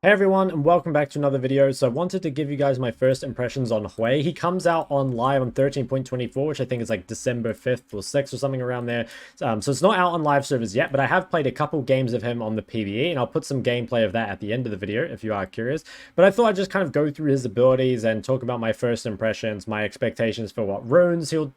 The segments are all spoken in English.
Hey everyone, and welcome back to another video. So I wanted to give you guys my first impressions on Hwei. He comes out on live on 13.24, which I think is like December 5th or 6th or something around there. So it's not out on live servers yet, but I have played a couple games of him on the PvE, and I'll put some gameplay of that at the end of the video if you are curious. But I thought I'd just kind of go through his abilities and talk about my first impressions, my expectations for what runes he'll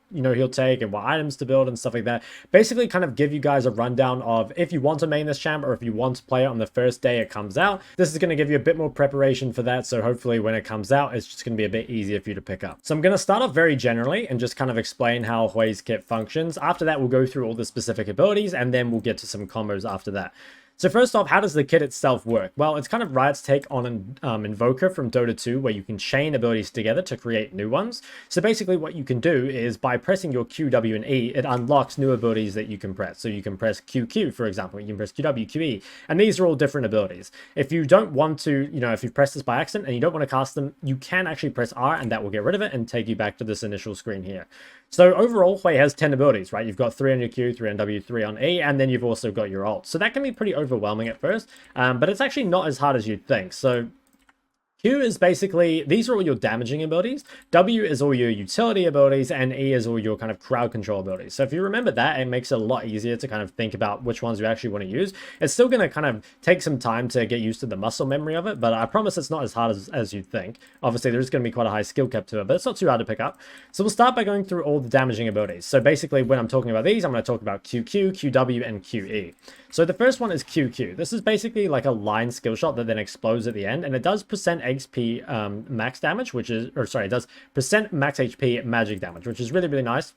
take and what items to build and stuff like that. Basically kind of give you guys a rundown of if you want to main this champ or if you want to play it on the first day it comes out. This is going to give you a bit more preparation for that, so hopefully when it comes out it's just going to be a bit easier for you to pick up. So I'm going to start off very generally and just kind of explain how Hwei's kit functions. After that we'll go through all the specific abilities and then we'll get to some combos after that. So first off, how does the kit itself work? Well, it's kind of Riot's take on an Invoker from Dota 2, where you can chain abilities together to create new ones. So basically what you can do is by pressing your Q, W, and E, it unlocks new abilities that you can press. So you can press QQ, for example, you can press QW, QE, and these are all different abilities. If you don't want to, if you press this by accident and you don't want to cast them, you can actually press R and that will get rid of it and take you back to this initial screen here. So overall, Hwei has 10 abilities, right? You've got 3 on your Q, 3 on W, 3 on E, and then you've also got your ult. So that can be pretty overwhelming at first, but it's actually not as hard as you'd think. So Q is basically, these are all your damaging abilities, W is all your utility abilities, and E is all your kind of crowd control abilities. So if you remember that, it makes it a lot easier to kind of think about which ones you actually want to use. It's still going to kind of take some time to get used to the muscle memory of it, but I promise it's not as hard as you'd think. Obviously, there's going to be quite a high skill cap to it, but it's not too hard to pick up. So we'll start by going through all the damaging abilities. So basically, when I'm talking about these, I'm going to talk about QQ, QW, and QE. So the first one is QQ. This is basically like a line skill shot that then explodes at the end, and it does percent XP max damage, it does percent max HP magic damage, which is really, really nice.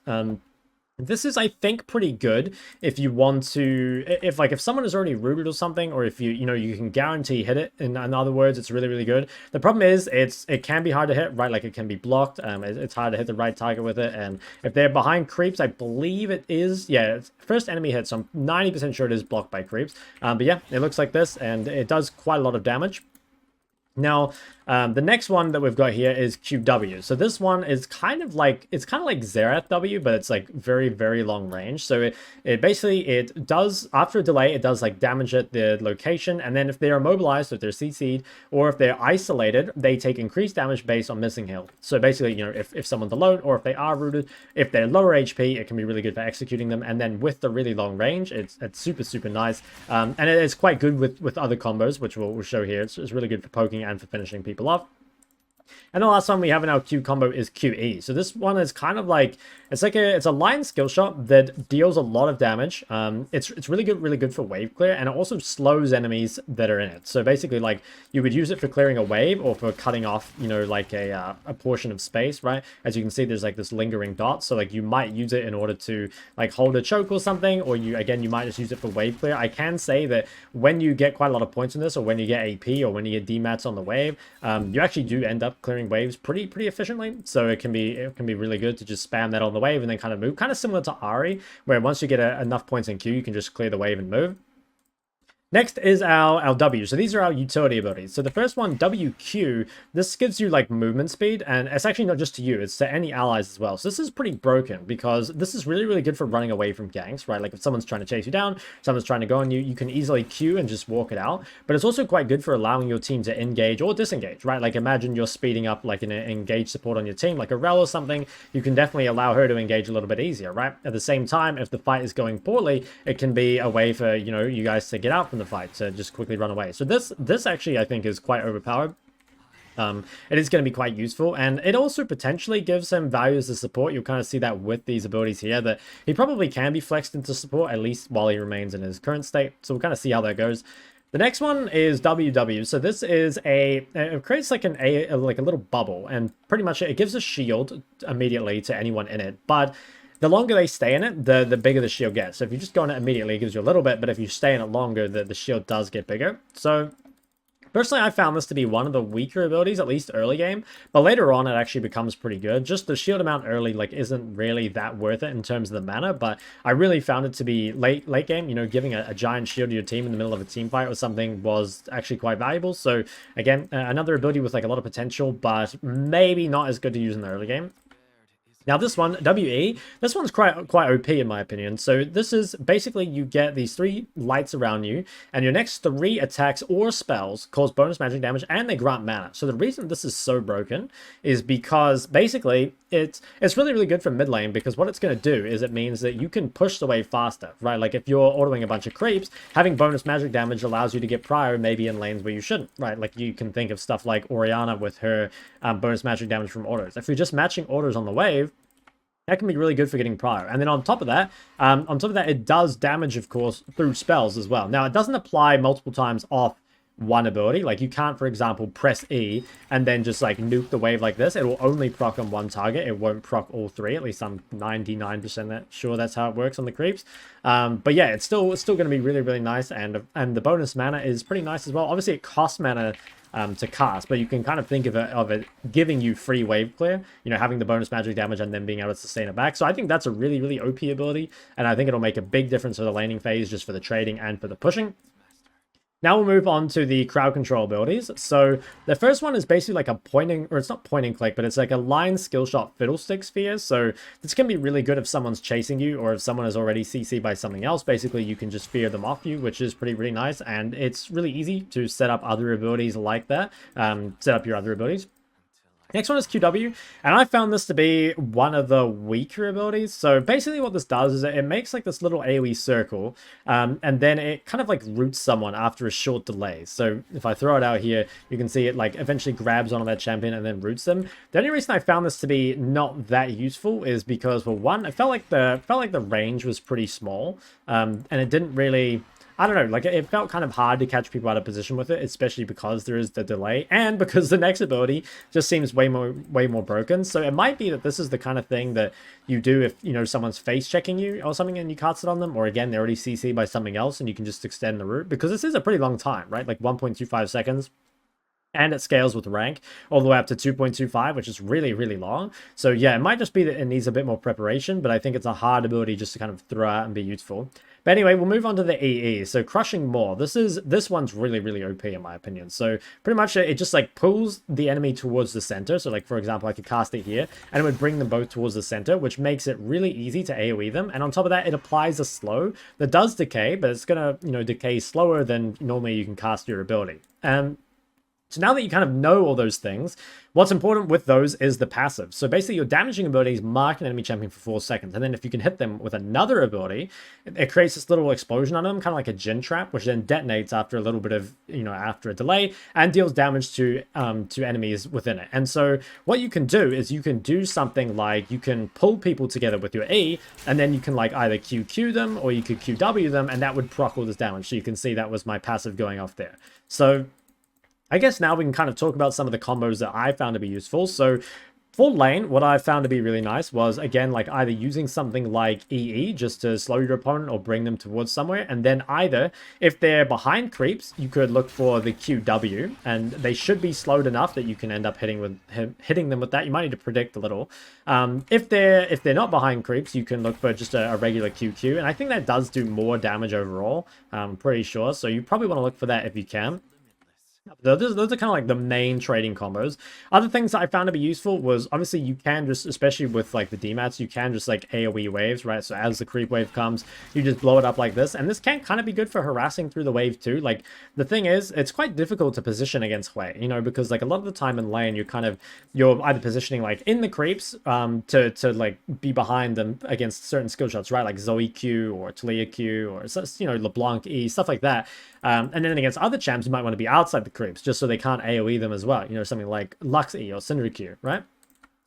This is, I think, pretty good if you want to, if someone is already rooted or something, or if you can guarantee hit it. In other words, it's really, really good. The problem is it can be hard to hit, right? Like it can be blocked. It's hard to hit the right target with it. And if they're behind creeps, I believe it is, yeah, it's first enemy hit. So I'm 90% sure it is blocked by creeps. But yeah, it looks like this and it does quite a lot of damage. Now, the next one that we've got here is QW. So this one is kind of like Xerath W, but it's like very, very long range. So it does, after a delay, it does like damage at the location. And then if they're immobilized, if they're CC'd, or if they're isolated, they take increased damage based on missing heal. So basically, if someone's alone or if they are rooted, if they're lower HP, it can be really good for executing them. And then with the really long range, it's super, super nice. And it's quite good with other combos, which we'll show here. It's really good for poking and for finishing people off. And the last one we have in our Q combo is QE. So this one is kind of like, it's a line skill shot that deals a lot of damage. It's really good for wave clear, and it also slows enemies that are in it. So basically, like, you would use it for clearing a wave or for cutting off, like a portion of space, right? As you can see, there's like this lingering dot. So like you might use it in order to like hold a choke or something, or you might just use it for wave clear. I can say that when you get quite a lot of points in this, or when you get AP, or when you get demats on the wave, you actually do end up clearing waves pretty efficiently. So it can be really good to just spam that on the wave and then kind of move, kind of similar to Ari, where once you get enough points in Q, you can just clear the wave and move. Next is our W. So these are our utility abilities. So the first one, WQ, this gives you like movement speed, and it's actually not just to you, it's to any allies as well. So this is pretty broken because this is really, really good for running away from ganks, right? Like if someone's trying to chase you down, someone's trying to go on you, you can easily Q and just walk it out. But it's also quite good for allowing your team to engage or disengage, right? Like imagine you're speeding up like an engage support on your team, like a Rel or something, you can definitely allow her to engage a little bit easier, right? At the same time, if the fight is going poorly, it can be a way for, you guys to get out from the fight, to just quickly run away. So this actually I think is quite overpowered. It is going to be quite useful, and it also potentially gives him value as a support. You'll kind of see that with these abilities here, that he probably can be flexed into support, at least while he remains in his current state. So we'll kind of see how that goes. The next one is WW. So this is it creates like a little bubble, and pretty much it gives a shield immediately to anyone in it, but the longer they stay in it, the bigger the shield gets. So if you just go in it immediately, it gives you a little bit, but if you stay in it longer, the shield does get bigger. So personally, I found this to be one of the weaker abilities, at least early game, but later on it actually becomes pretty good. Just the shield amount early isn't really that worth it in terms of the mana, but I really found it to be late game, giving a giant shield to your team in the middle of a team fight or something was actually quite valuable. So again, another ability with like a lot of potential, but maybe not as good to use in the early game. Now this one, WE, this one's quite OP in my opinion. So this is basically you get these 3 lights around you, and your next 3 attacks or spells cause bonus magic damage, and they grant mana. So the reason this is so broken is because basically it's really good for mid lane, because what it's going to do is it means that you can push the wave faster, right? Like if you're autoing a bunch of creeps, having bonus magic damage allows you to get prio maybe in lanes where you shouldn't, right? Like you can think of stuff like Orianna with her bonus magic damage from autos. If you're just matching autos on the wave, that can be really good for getting prio. And then on top of that, it does damage, of course, through spells as well. Now, it doesn't apply multiple times off one ability. Like you can't, for example, press E and then just like nuke the wave like this. It will only proc on one target. It won't proc all 3. At least I'm 99% sure that's how it works on the creeps. But yeah, it's still going to be really nice. And the bonus mana is pretty nice as well. Obviously, it costs mana to cast, but you can kind of think of it giving you free wave clear, you know, having the bonus magic damage and then being able to sustain it back. So I think that's a really OP ability, and I think it'll make a big difference for the laning phase, just for the trading and for the pushing. Now we'll move on to the crowd control abilities. So the first one is basically like a pointing, or it's not point and click, but it's like a line skill shot fiddlestick sphere. So this can be really good if someone's chasing you, or if someone is already CC'd by something else. Basically, you can just fear them off you, which is really nice. And it's really easy to set up other abilities like that. Set up your other abilities. Next one is QW, and I found this to be one of the weaker abilities. So basically what this does is it makes like this little AoE circle, and then it kind of like roots someone after a short delay. So if I throw it out here, you can see it like eventually grabs onto that champion and then roots them. The only reason I found this to be not that useful is because, well, one, it felt like the range was pretty small, and it didn't really, I don't know, like it felt kind of hard to catch people out of position with it, especially because there is the delay and because the next ability just seems way more broken. So it might be that this is the kind of thing that you do if, you know, someone's face checking you or something and you cast it on them, or again, they're already CC'd by something else and you can just extend the route, because this is a pretty long time, right? Like 1.25 seconds. And it scales with rank all the way up to 2.25, which is really long. So yeah, it might just be that it needs a bit more preparation, but I think it's a hard ability just to kind of throw out and be useful. But anyway, we'll move on to the EE. So Crushing Maw. This one's really OP in my opinion. So pretty much it just like pulls the enemy towards the center. So like, for example, I could cast it here and it would bring them both towards the center, which makes it really easy to AoE them. And on top of that, it applies a slow that does decay, but it's gonna, you know, decay slower than normally you can cast your ability. So now that you kind of know all those things, what's important with those is the passive. So basically your damaging abilities mark an enemy champion for 4 seconds. And then if you can hit them with another ability, it creates this little explosion on them, kind of like a gin trap, which then detonates after a little bit of, you know, after a delay, and deals damage to enemies within it. And so what you can do is you can do something like you can pull people together with your E, and then you can like either QQ them or you could QW them, and that would proc all this damage. So you can see that was my passive going off there. So I guess now we can kind of talk about some of the combos that I found to be useful. So for lane, what I found to be really nice was, again, like either using something like EE just to slow your opponent or bring them towards somewhere. And then either, if they're behind creeps, you could look for the QW, and they should be slowed enough that you can end up hitting them with that. You might need to predict a little. If they're not behind creeps, you can look for just a regular QQ. And I think that does do more damage overall, I'm pretty sure. So you probably want to look for that if you can. Those are kind of like the main trading combos. Other things that I found to be useful was, obviously you can just, especially with like the DMATs, you can just like AoE waves, right? So as the creep wave comes, you just blow it up like this. And this can kind of be good for harassing through the wave too. Like the thing is, it's quite difficult to position against Hwei, you know, because like a lot of the time in lane, you're either positioning like in the creeps to like be behind them against certain skill shots, right? Like Zoe Q or Talia Q or, you know, LeBlanc E, stuff like that. And then against other champs, you might want to be outside the creeps just so they can't AoE them as well. You know, something like Lux E or Syndra Q, right?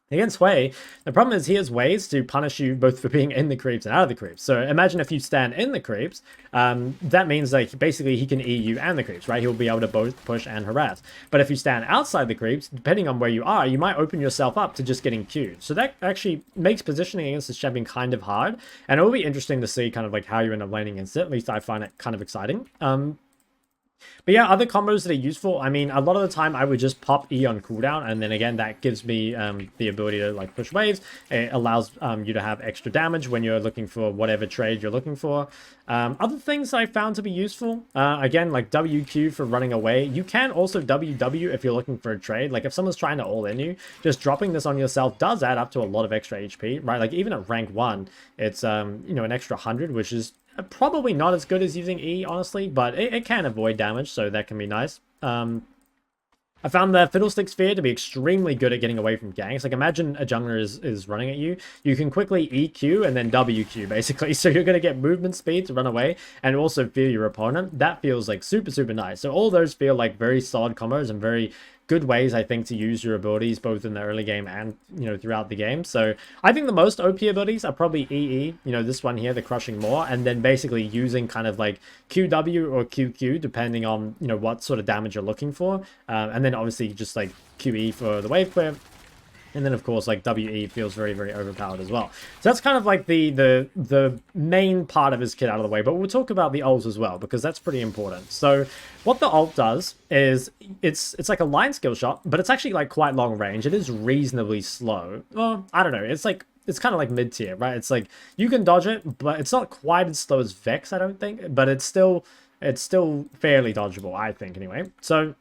Against Hwei, the problem is he has ways to punish you both for being in the creeps and out of the creeps. So imagine if you stand in the creeps, that means like basically he can E you and the creeps, right? He'll be able to both push and harass. But if you stand outside the creeps, depending on where you are, you might open yourself up to just getting queued. So that actually makes positioning against this champion kind of hard. And it will be interesting to see kind of like how you end up laning against it. At least I find it kind of exciting. But yeah, other combos that are useful. I mean, a lot of the time I would just pop E on cooldown, and then again, that gives me the ability to like push waves. It allows you to have extra damage when you're looking for whatever trade you're looking for. Other things I found to be useful, again, like WQ for running away. You can also WW if you're looking for a trade. Like if someone's trying to all in you, just dropping this on yourself does add up to a lot of extra HP, right? Like even at rank 1, it's you know, an extra 100, which is probably not as good as using E, honestly, but it can avoid damage, so that can be nice. I found the Fiddlestick Sphere to be extremely good at getting away from ganks. Like, imagine a jungler is running at you. You can quickly EQ and then WQ, basically. So you're going to get movement speed to run away and also fear your opponent. That feels, like, super, super nice. So all those feel like very solid combos and very good ways, I think, to use your abilities both in the early game and, you know, throughout the game. So I think the most OP abilities are probably EE, you know, this one here, the Crushing Maw, and then basically using kind of like QW or QQ, depending on, you know, what sort of damage you're looking for. And then obviously just like QE for the wave clear. And then, of course, like WE feels very, very overpowered as well. So that's kind of like the main part of his kit out of the way. But we'll talk about the ult as well, because that's pretty important. So what the ult does is it's like a line skill shot, but it's actually like quite long range. It is reasonably slow. Well, I don't know. It's like, it's kind of like mid-tier, right? It's like you can dodge it, but it's not quite as slow as Vex, I don't think. But it's still fairly dodgeable, I think, anyway. So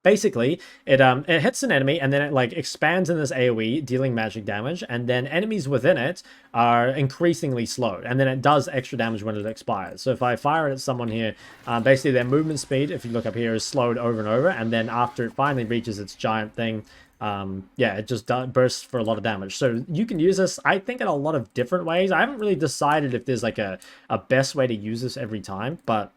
basically, it hits an enemy and then it like expands in this AoE, dealing magic damage, and then enemies within it are increasingly slowed, and then it does extra damage when it expires. So if I fire it at someone here, basically their movement speed, if you look up here, is slowed over and over, and then after it finally reaches its giant thing, yeah, it just bursts for a lot of damage. So you can use this, I think, in a lot of different ways. I haven't really decided if there's like a best way to use this every time, but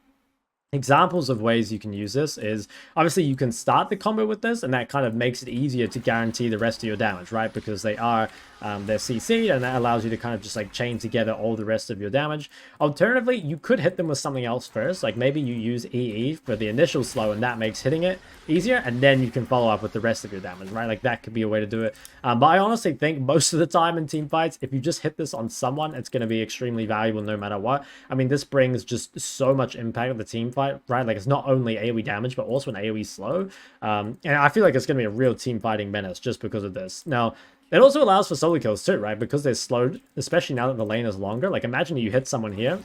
examples of ways you can use this is obviously you can start the combo with this, and that kind of makes it easier to guarantee the rest of your damage, right? Because they are they're CC'd, and that allows you to kind of just like chain together all the rest of your damage. Alternatively, you could hit them with something else first, like maybe you use EE for the initial slow, and that makes hitting it easier, and then you can follow up with the rest of your damage, right? Like that could be a way to do it. But I honestly think most of the time in team fights, if you just hit this on someone, it's going to be extremely valuable no matter what. I mean, this brings just so much impact of the team fight, right? Like it's not only AoE damage, but also an AoE slow. And I feel like it's going to be a real team fighting menace just because of this. Now, it also allows for solo kills too, right? Because they're slowed, especially now that the lane is longer. Like imagine you hit someone here.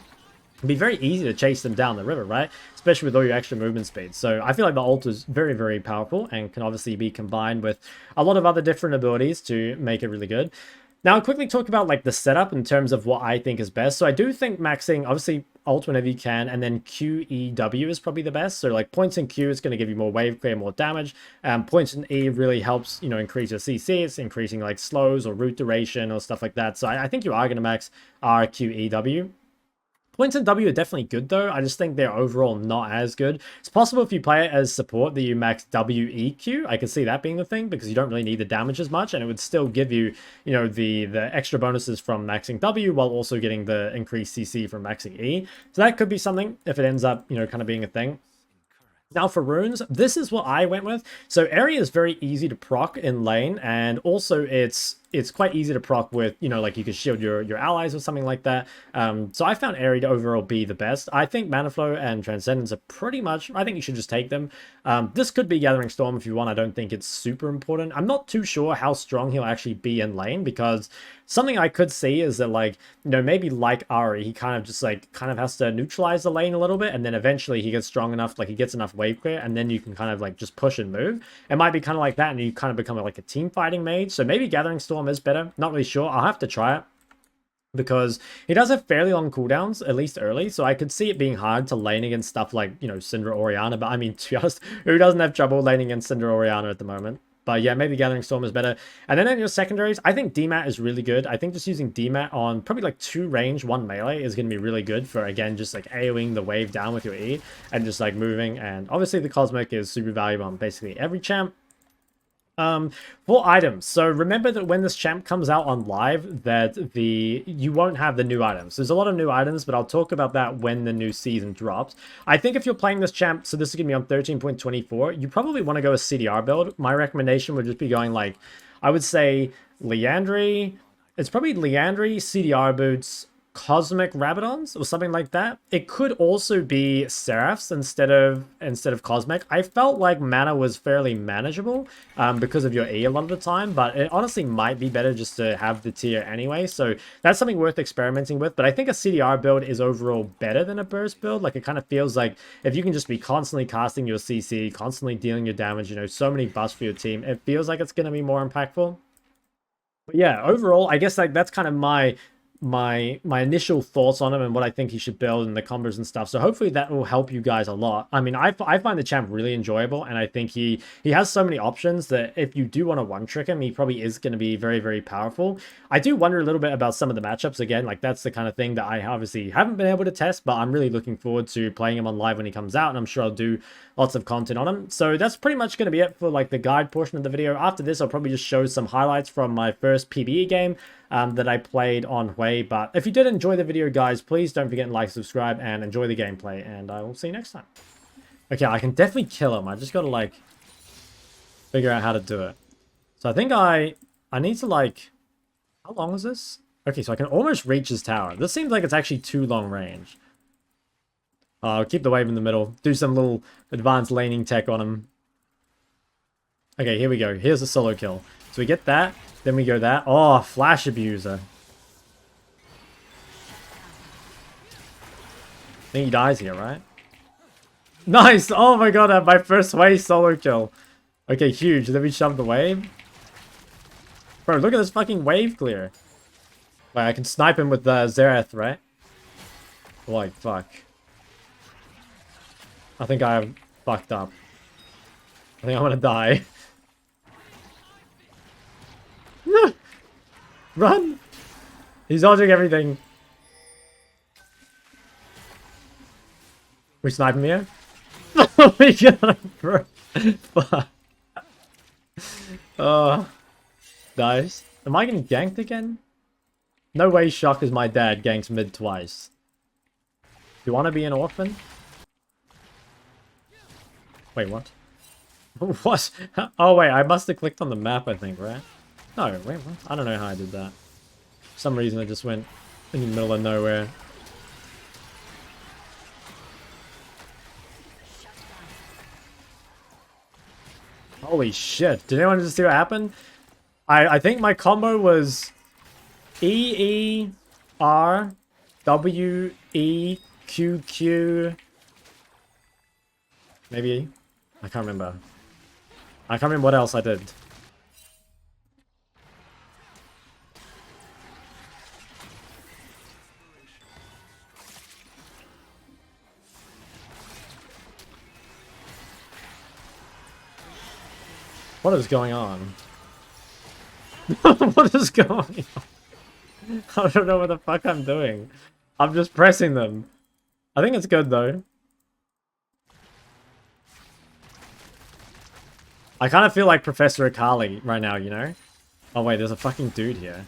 It'd be very easy to chase them down the river, right? Especially with all your extra movement speed. So I feel like the ult is very, very powerful and can obviously be combined with a lot of other different abilities to make it really good. Now, I'll quickly talk about like the setup in terms of what I think is best. So I do think maxing, obviously, ult whenever you can, and then QEW is probably the best. So like points in Q is going to give you more wave clear, more damage. Points in E really helps, you know, increase your CC. It's increasing like slows or root duration or stuff like that. So I think you are going to max RQEW. Points in W are definitely good though. I just think they're overall not as good. It's possible if you play it as support that you max WEQ. I can see that being the thing because you don't really need the damage as much, and it would still give you, you know, the extra bonuses from maxing W while also getting the increased CC from maxing E. So that could be something if it ends up, you know, kind of being a thing. Now for runes, this is what I went with. So area is very easy to proc in lane, and also it's quite easy to proc with, you know, like you could shield your allies or something like that. So I found area to overall be the best. I think Mana Flow and Transcendence are pretty much, I think you should just take them. This could be Gathering Storm if you want. I don't think it's super important. I'm not too sure how strong he'll actually be in lane, because something I could see is that, like, you know, maybe like Ari, he kind of just like has to neutralize the lane a little bit, and then eventually he gets strong enough, like he gets enough wave clear, and then you can kind of like just push and move. It might be kind of like that, and you kind of become like a team fighting mage. So maybe Gathering Storm is better. Not really sure. I'll have to try it, because he does have fairly long cooldowns, at least early, so I could see it being hard to lane against stuff like, you know, Syndra Orianna. But I mean, to be honest, who doesn't have trouble laning against Syndra Orianna at the moment? But yeah, maybe Gathering Storm is better. And then in your secondaries, I think DMAT is really good. I think just using DMAT on probably like 2 range, 1 melee is going to be really good for, again, just like AoEing the wave down with your E and just like moving. And obviously the Cosmic is super valuable on basically every champ. For items, so remember that when this champ comes out on live, that you won't have the new items. There's a lot of new items, but I'll talk about that when the new season drops. I think if you're playing this champ, so this is gonna be on 13.24, you probably want to go a CDR build. My recommendation would just be going like, I would say Liandry. It's probably Liandry, CDR boots, Cosmic Rabadons or something like that. It could also be Seraphs instead of Cosmic. I felt like mana was fairly manageable because of your E a lot of the time, but it honestly might be better just to have the tier anyway. So that's something worth experimenting with. But I think a CDR build is overall better than a burst build. Like, it kind of feels like if you can just be constantly casting your CC, constantly dealing your damage, you know, so many buffs for your team, it feels like it's going to be more impactful. But yeah, overall, I guess like that's kind of my initial thoughts on him and what I think he should build and the combos and stuff. So hopefully that will help you guys a lot. I mean, I find the champ really enjoyable, and I think he has so many options that if you do want to one-trick him, he probably is going to be very, very powerful. I do wonder a little bit about some of the matchups. Again, like that's the kind of thing that I obviously haven't been able to test, but I'm really looking forward to playing him on live when he comes out, and I'm sure I'll do lots of content on him. So that's pretty much going to be it for like the guide portion of the video. After this, I'll probably just show some highlights from my first PvE game that I played on Hwei. But if you did enjoy the video, guys, please don't forget to like, subscribe, and enjoy the gameplay. And I will see you next time. Okay, I can definitely kill him. I just got to, like, figure out how to do it. So I think I need to, like... How long is this? Okay, so I can almost reach his tower. This seems like it's actually too long range. I'll keep the wave in the middle. Do some little advanced laning tech on him. Okay, here we go. Here's a solo kill. So we get that. Then we go that. Oh, Flash Abuser. I think he dies here, right? Nice! Oh my god, my first wave solo kill. Okay, huge. Then we shove the wave. Bro, look at this fucking wave clear. Wait, I can snipe him with the Zerath, right? Like, fuck. I think I fucked up. I think I'm gonna die. Run! He's dodging everything. We snipe him here? Oh my god, bro. Fuck. Nice. Am I getting ganked again? No way Shok is my dad ganks mid twice. Do you want to be an orphan? Wait, what? What? Oh wait, I must have clicked on the map, I think, right? No, wait, what? I don't know how I did that. For some reason I just went in the middle of nowhere. Holy shit. Did anyone just see what happened? I think my combo was E, E, R, W, E, Q, Q. Maybe? I can't remember. I can't remember what else I did. What is going on? What is going on? I don't know what the fuck I'm doing. I'm just pressing them. I think it's good though. I kind of feel like Professor Akali right now, you know? Oh wait, there's a fucking dude here.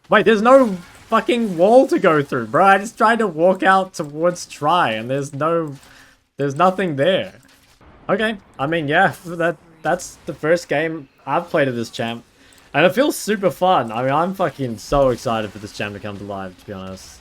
Wait, there's no fucking wall to go through, bro. I just tried to walk out towards Try and there's nothing there. Okay, I mean, yeah, that's the first game I've played of this champ. And it feels super fun. I mean, I'm fucking so excited for this champ to come to life, to be honest.